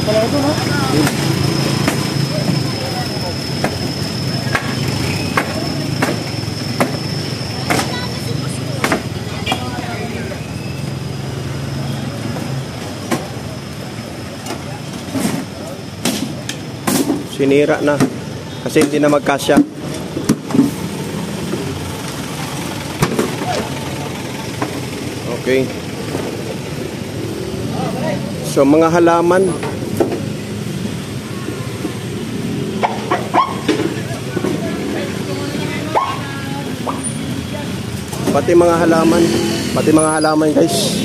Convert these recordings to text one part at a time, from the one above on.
pala ito, no? Sinira na kasi hindi na magkasya. Okay. So mga halaman, pati mga halaman guys.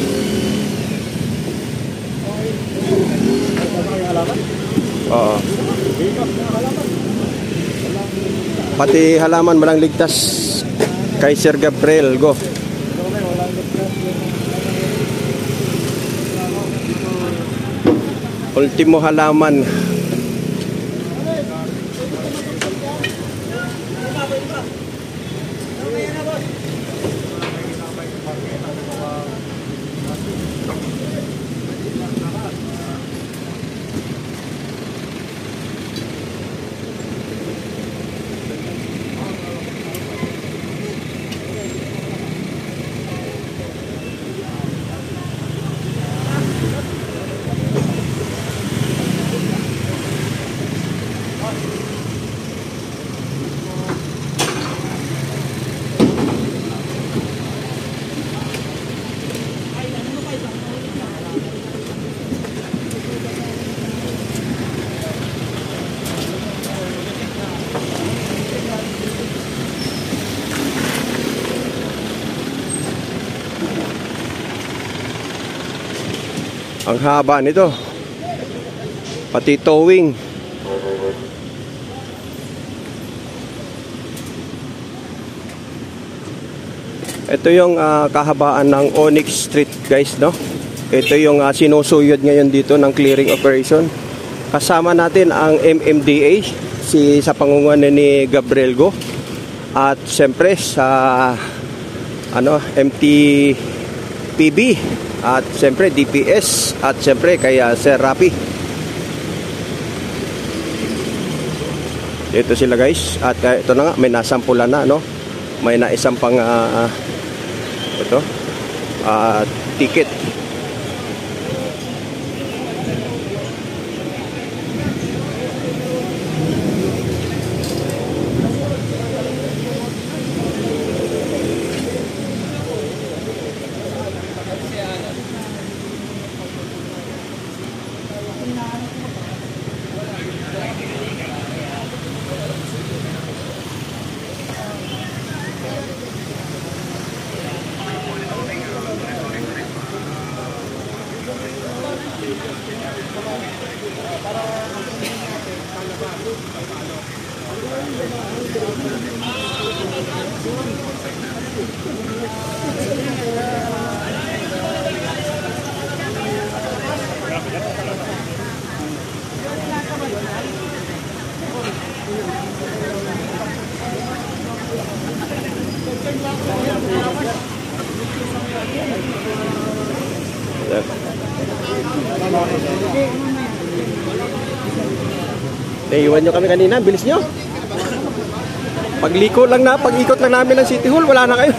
Oo. Pati halaman walang ligtas kay Sir Gabriel Go. Ultimo halaman. Ang haba nito. Pati towing. Ito yung kahabaan ng Onyx Street guys, no? Ito yung sinusuyod ngayon dito ng clearing operation. Kasama natin ang MMDA sa pangunguna ni Gabriel Go. At siyempre sa MTPB. At siyempre DPS at siyempre kay Sir Rapi. Ito sila guys. At ito na nga, may nasampulan na, no? May naisang pang ticket. Iwan nyo kami kanina, bilis nyo. Pag-ikot lang namin ng City Hall, wala na kayo.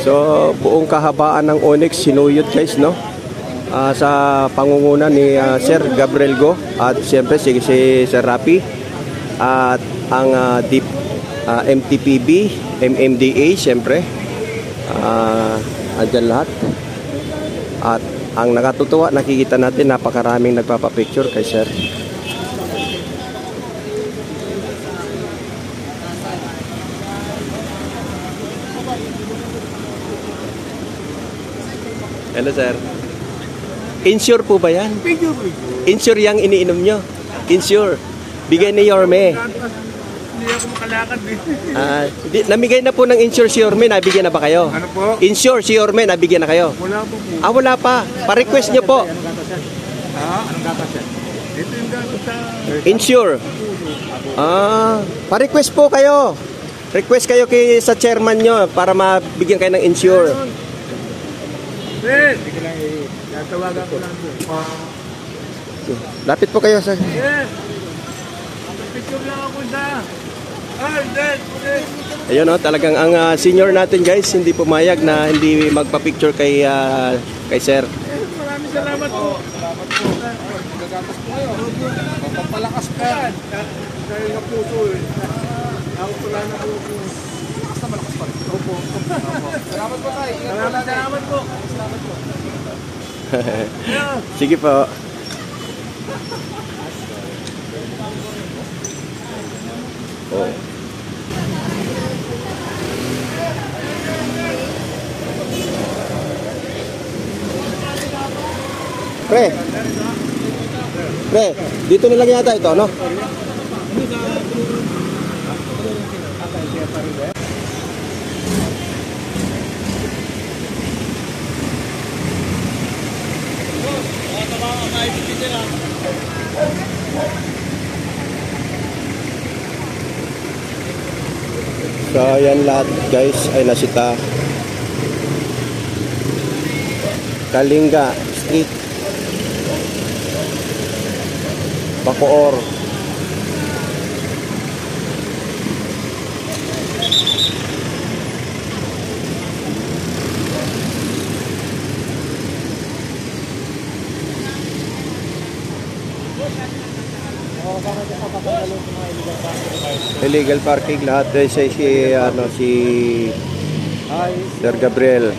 So, buong kahabaan ng Onyx sinuyod guys, no? Sa pangunguna ni Sir Gabriel Go at siyempre si Sir Rapi at ang MTPB, MMDA siyempre andyan lahat. At ang nakatutuwa, nakikita natin napakaraming nagpapapicture kay Sir. Hello sir. Insure po ba yan? Insure yung iniinom nyo? Insure. Bigay ni Yorme. Hindi ako makalakad eh. Namigay na po ng insure si Yorme, nabigyan na ba kayo? Ano po? Insure si Yorme, nabigyan na kayo? Wala po po. Wala pa. Pa-request nyo po. Anong gatas yan? Ito yung gamit sa... Insure. Pa-request po kayo. Request kayo sa chairman nyo para mabigyan kayo ng insure. Fred! Tatawagan ko lang po. Lapit po kayo sa... Yes! Picture lang ako sa... Fred! Ayun talagang ang senior natin guys, hindi pumayag na hindi magpa-picture kay sir. Maraming salamat po. Salamat po. Gagatas po kayo. Papalakas po yan. Dahil na puso eh. Ako pala na po. Malakas na malakas pa rin. Opo. Salamat po tayo. Salamat po. Salamat po. Sige po. Oh. Pre, dito na lang yata ito, no? So, yan lahat guys ay nasita. Kalinga Street, Bacoor. Illegal parking lahat si Sir Gabriel.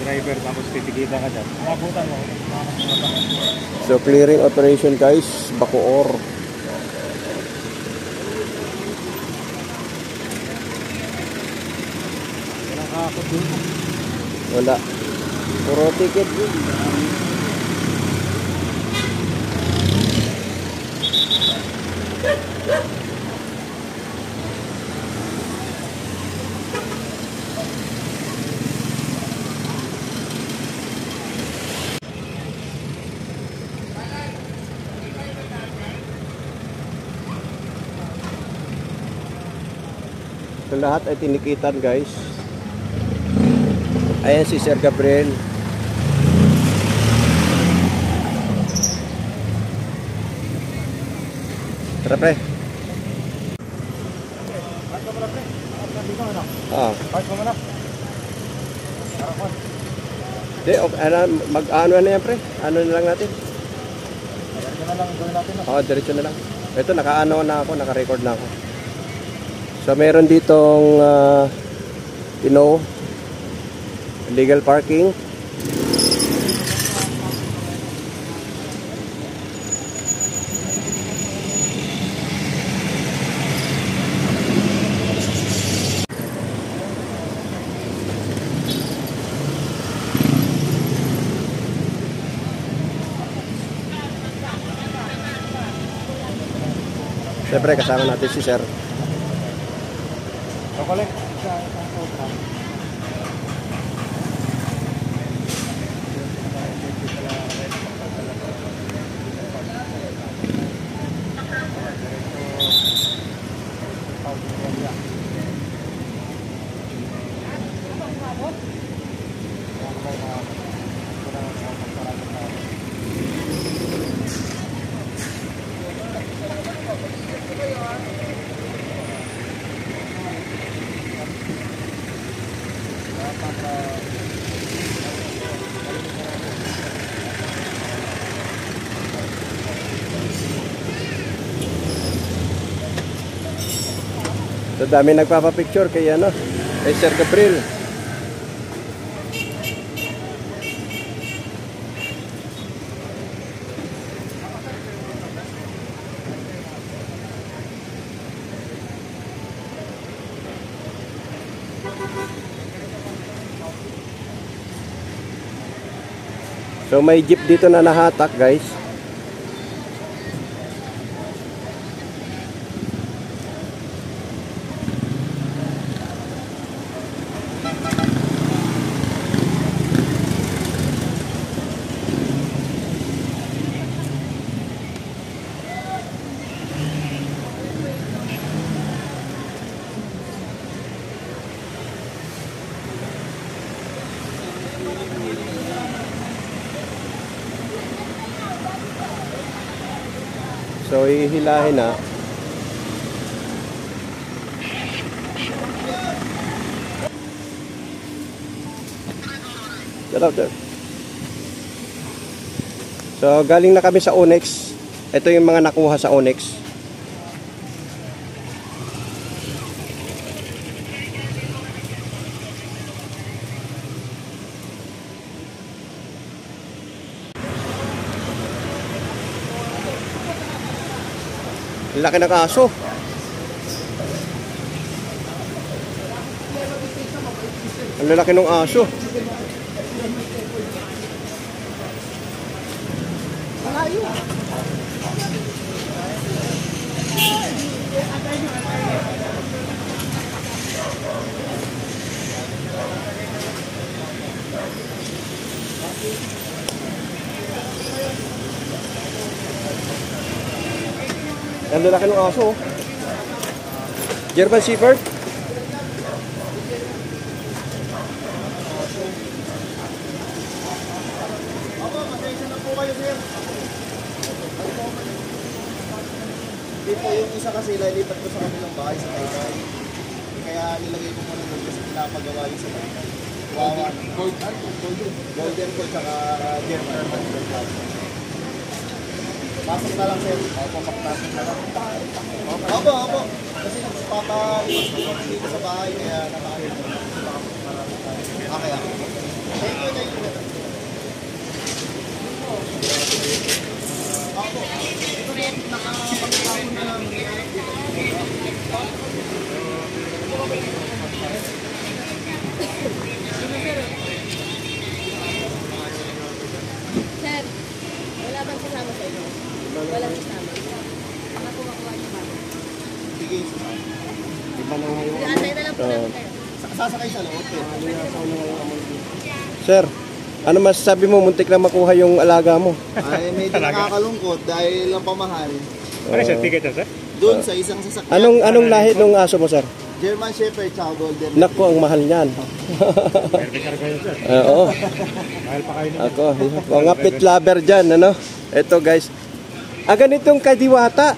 Driver tapos titigita ka dyan. Mabutan mo. So clearing operation guys, Bacoor. Wala. Puro ticket. So lahat ay tinikitan guys. Ayan si Sir Gabriel. Tara pre. Di, mag-ano na yan pre? Ano na lang natin? Diretso na lang gawin natin. Diretso na lang. Ito, naka-ano na ako, naka-record na ako. So meron ditong illegal parking. Siyempre kasama natin si Sir. Chocolate. So dami nagpapapicture kay Sir Gabriel. So may jeep dito na nahatak guys. So, ihilahin na. Get out there. So, galing na kami sa Onyx. Ito yung mga nakuha sa Onyx. Ang laki ng aso. Ang lalaki ng aso. Ang lalaki ng aso. German Shepherd. Hindi po, yung isa kasi lilipat ko sa kanilang bahay sa Taytay. Kaya nilagay ko muna doon kasi pinapagawa yung sa Taytay. Wawan. Golden ko tsaka German. Pasok na lang sir. Opo, pasok na lang. Opo. Kasi nagpapalipas ko dito sa bahay kaya nakakit. Okay. Thank you. Opo. Ito rin, nakapagpapon na lang. Sir, wala bang kasama sa inyo? Walang kasama. Nakuha niyo ba? Sige. Antay na lang po namin kayo. Sasakay sa loob. Sir, ano masasabi mo? Muntik na makuha yung alaga mo. Ay, medyo nakakalungkot dahil ang pamahal Ano siya, ticket sir? doon sa isang sasakyan. Anong lahi ng aso mo, sir? German Shepherd tsaka Golden. Naku, ang mahal niyan. Kayo sir. Oo. Mahal pa kayo Ako, mga pet lover dyan, ano? Ito guys. Ganitong kadiwata.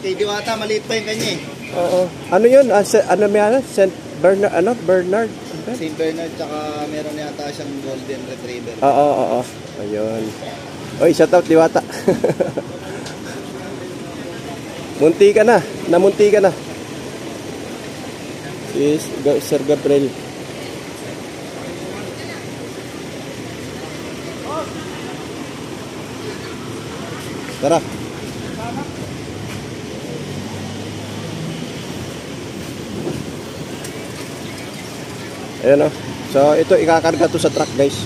Kay Diwata, maliit pa yung kanya eh. Oo. Ano yun? Ano may ano? St. Bernard, ano? Bernard? St. Bernard tsaka meron yata siyang Golden Retriever. Oo. Ayun. Oy, shout out Diwata. Munti ka na. Namunti ka na. Is Sir Gabriel. Tara. Ayan o. So, ito ikakarga to sa truck guys.